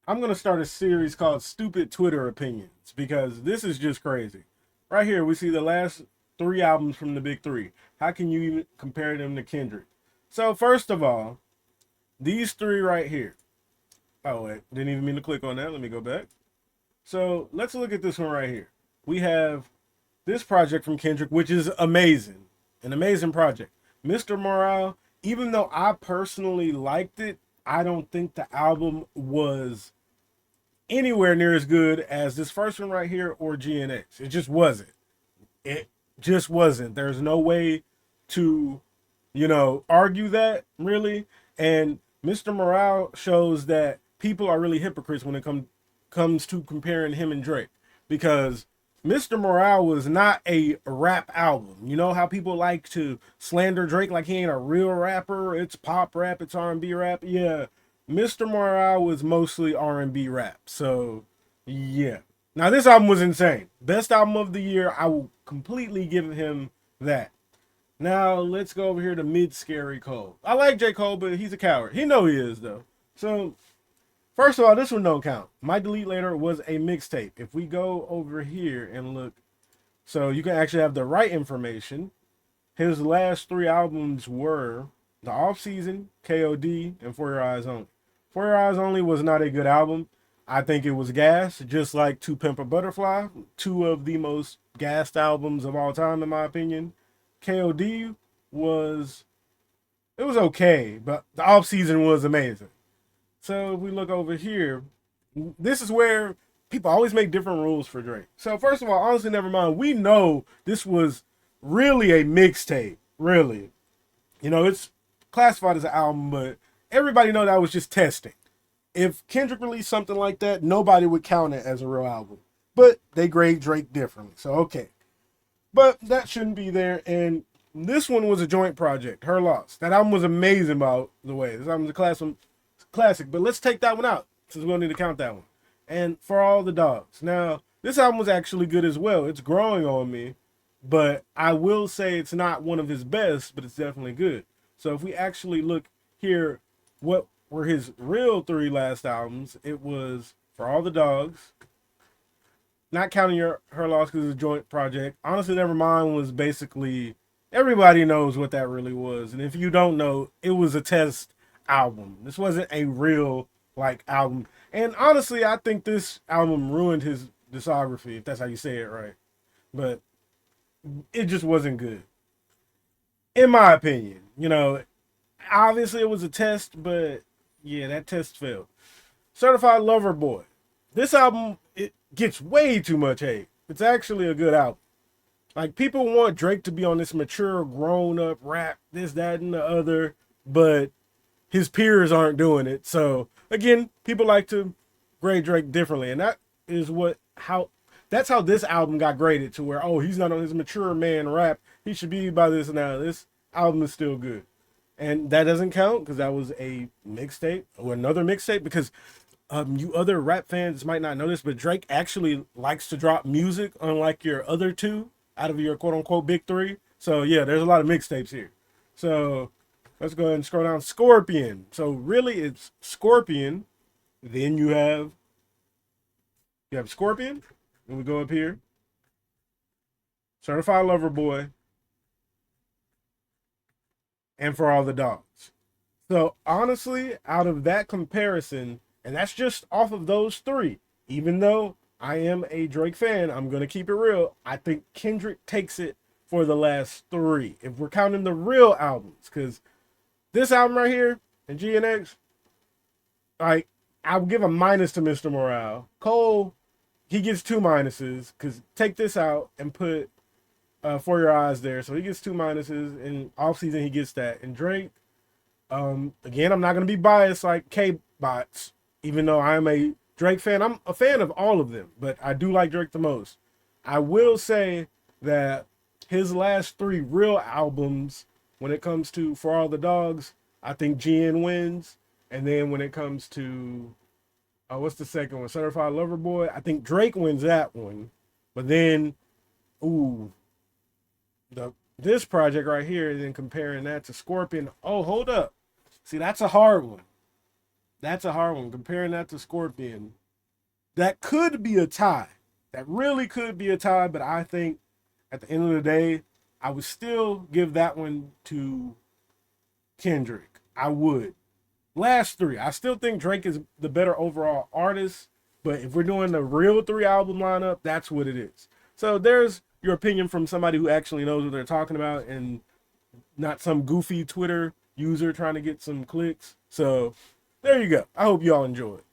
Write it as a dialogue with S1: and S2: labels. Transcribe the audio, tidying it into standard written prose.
S1: I'm gonna start a series called Stupid Twitter Opinions because this is just crazy. Right here, we see the last three albums from the big three. How can you even compare them to Kendrick? So first of all, these three right here. Oh wait, didn't even mean to click on that. Let me go back. So let's look at this one right here. We have this project from Kendrick, which is amazing, an amazing project. Mr. Morale, even though I personally liked it, I don't think the album was anywhere near as good as this first one right here or GNX. It just wasn't. It just wasn't. There's no way to, argue that really. And Mr. Morale shows that people are really hypocrites when it comes to comparing him and Drake because Mr. Morale was not a rap album. You know how people like to slander Drake like he ain't a real rapper? It's pop rap, it's R&B rap. Yeah, Mr. Morale was mostly R&B rap. So, yeah. Now this album was insane. Best album of the year. I will completely give him that. Now let's go over here to mid scary Cole. I like J. Cole, but he's a coward. He know he is though. So first of all, this one don't count. My Delete Later was a mixtape. If we go over here and look, so you can actually have the right information. His last three albums were The Off Season, KOD, and For Your Eyes Only. For Your Eyes Only was not a good album. I think it was gas, just like To Pimp a Butterfly, two of the most gassed albums of all time, in my opinion. KOD was, it was okay, but the off season was amazing. So if we look over here, this is where people always make different rules for Drake. So first of all, honestly, never mind. We know this was really a mixtape. Really, it's classified as an album, but everybody know that was just testing. If Kendrick released something like that, nobody would count it as a real album. But they grade Drake differently. So okay. But that shouldn't be there. And this one was a joint project, Her Loss. That album was amazing, by the way. This album's a classic. But let's take that one out, since we don't need to count that one. And For All the Dogs. Now, this album was actually good as well. It's growing on me. But I will say it's not one of his best, but it's definitely good. So if we actually look here, what were his real three last albums? It was For All the Dogs, not counting Her Loss because it's a joint project. Honestly, Nevermind was basically, everybody knows what that really was. And if you don't know, it was a test album. This wasn't a real album. And honestly, I think this album ruined his discography, if that's how you say it right. But it just wasn't good. In my opinion. Obviously it was a test, but yeah, that test failed. Certified Lover Boy. This album, it gets way too much hate. It's actually a good album. Like, people want Drake to be on this mature, grown up rap, this, that, and the other, but his peers aren't doing it. So, again, people like to grade Drake differently. And that is that's how this album got graded, to where, oh, he's not on his mature man rap. He should be by this now. This album is still good. And that doesn't count because that was a mixtape or another mixtape, because you other rap fans might not know this, but Drake actually likes to drop music, unlike your other two out of your quote unquote big three. So yeah, there's a lot of mixtapes here. So let's go ahead and scroll down. Scorpion. So really, it's Scorpion. Then you have Scorpion. And we go up here. Certified Lover Boy. And For All the Dogs. So honestly, out of that comparison, and that's just off of those three, even though I am a Drake fan, I'm going to keep it real. I think Kendrick takes it for the last three, if we're counting the real albums. Because this album right here and GNX, I'll give a minus to Mr. Morale. Cole, he gets two minuses, because take this out and put For Your Eyes there. So he gets two minuses. In off season, he gets that. And Drake, again, I'm not going to be biased like K-Bots, even though I'm a Drake fan. I'm a fan of all of them, but I do like Drake the most. I will say that his last three real albums, when it comes to For All the Dogs, I think GN wins. And then when it comes to, what's the second one? Certified Lover Boy, I think Drake wins that one. But then, ooh, this project right here, then comparing that to Scorpion. Oh, hold up. See, that's a hard one. That's a hard one. Comparing that to Scorpion, that could be a tie. That really could be a tie, but I think at the end of the day, I would still give that one to Kendrick. I would. Last three, I still think Drake is the better overall artist, but if we're doing the real 3 album lineup, that's what it is. So there's your opinion from somebody who actually knows what they're talking about and not some goofy Twitter user trying to get some clicks. So there you go. I hope y'all enjoy it.